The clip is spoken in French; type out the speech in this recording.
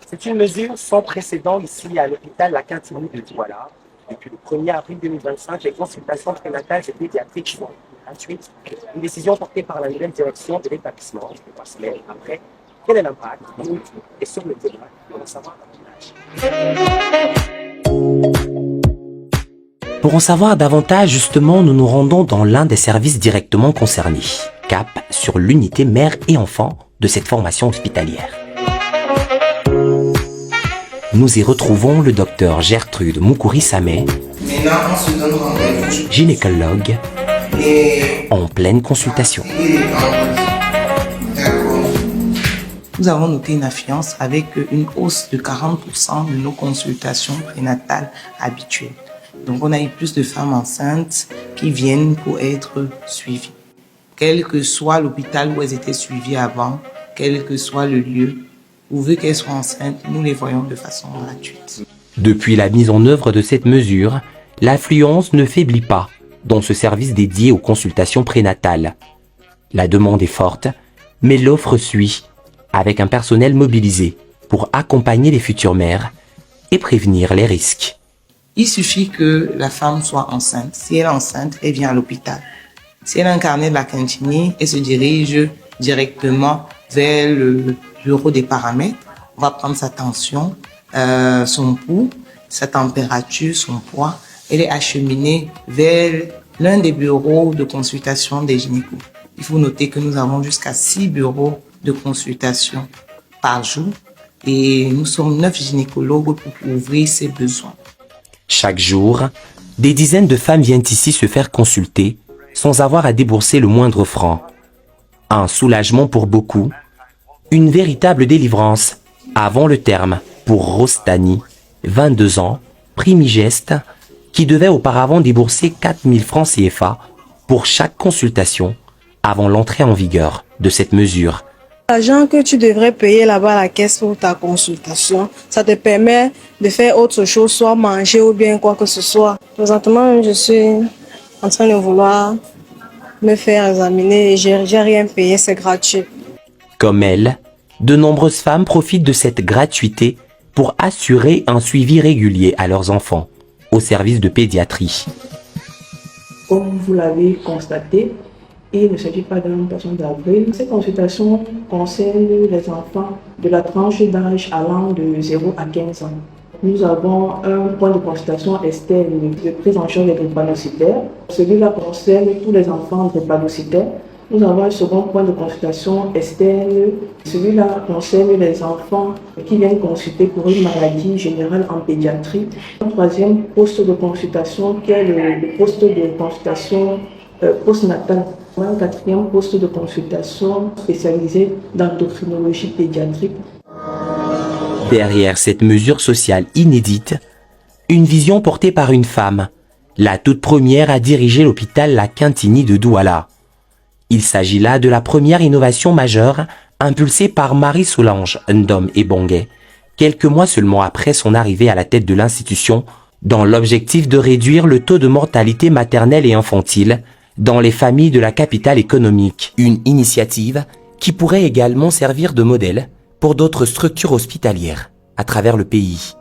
C'est une mesure sans précédent ici à l'hôpital La Quintinie de Douala. Depuis le 1er avril 2025, les consultations prénatales et pédiatriques sont gratuites. Une décision portée par la nouvelle direction de l'établissement, 3 semaines après. Quel est l'impact et sur le terrain? On va savoir davantage. Pour en savoir davantage, justement, nous nous rendons dans l'un des services directement concernés. Cap sur l'unité mère et enfant de cette formation hospitalière. Nous y retrouvons le docteur Gertrude Moukouri-Samé, gynécologue, en pleine consultation. Nous avons noté une affluence avec une hausse de 40% de nos consultations prénatales habituelles. Donc on a eu plus de femmes enceintes qui viennent pour être suivies. Quel que soit l'hôpital où elles étaient suivies avant, quel que soit le lieu, pourvu qu'elles soient enceintes, nous les voyons de façon gratuite. Depuis la mise en œuvre de cette mesure, l'affluence ne faiblit pas dans ce service dédié aux consultations prénatales. La demande est forte, mais l'offre suit, avec un personnel mobilisé pour accompagner les futures mères et prévenir les risques. Il suffit que la femme soit enceinte. Si elle est enceinte, elle vient à l'hôpital. Si elle a un carnet de la Quintinie, elle se dirige directement vers le bureau des paramètres. On va prendre sa tension, son pouls, sa température, son poids. Elle est acheminée vers l'un des bureaux de consultation des gynécos. Il faut noter que nous avons jusqu'à 6 bureaux de consultation par jour et nous sommes 9 gynécologues pour couvrir ces besoins. Chaque jour, des dizaines de femmes viennent ici se faire consulter sans avoir à débourser le moindre franc. Un soulagement pour beaucoup, une véritable délivrance avant le terme pour Rostani, 22 ans, primigeste, qui devait auparavant débourser 4 000 francs CFA pour chaque consultation avant l'entrée en vigueur de cette mesure. L'argent que tu devrais payer là-bas à la caisse pour ta consultation, ça te permet de faire autre chose, soit manger ou bien quoi que ce soit. Présentement, je suis en train de vouloir me faire examiner et j'ai rien payé, c'est gratuit. Comme elle, de nombreuses femmes profitent de cette gratuité pour assurer un suivi régulier à leurs enfants au service de pédiatrie. Comme vous l'avez constaté, il ne s'agit pas d'une personne d'avril. Ces consultations concernent les enfants de la tranche d'âge allant de 0 à 15 ans. Nous avons un point de consultation externe de prise en charge des drépanocytaires. Celui-là concerne tous les enfants drépanocytaires. Nous avons un second point de consultation externe. Celui-là concerne les enfants qui viennent consulter pour une maladie générale en pédiatrie. Un troisième poste de consultation qui est le poste de consultation postnatal. Un quatrième poste de consultation spécialisé dans l'endocrinologie pédiatrique. Derrière cette mesure sociale inédite, une vision portée par une femme, la toute première à diriger l'hôpital La Quintinie de Douala. Il s'agit là de la première innovation majeure impulsée par Marie-Solange Ndom Ebongue, quelques mois seulement après son arrivée à la tête de l'institution, dans l'objectif de réduire le taux de mortalité maternelle et infantile dans les familles de la capitale économique. Une initiative qui pourrait également servir de modèle pour d'autres structures hospitalières à travers le pays.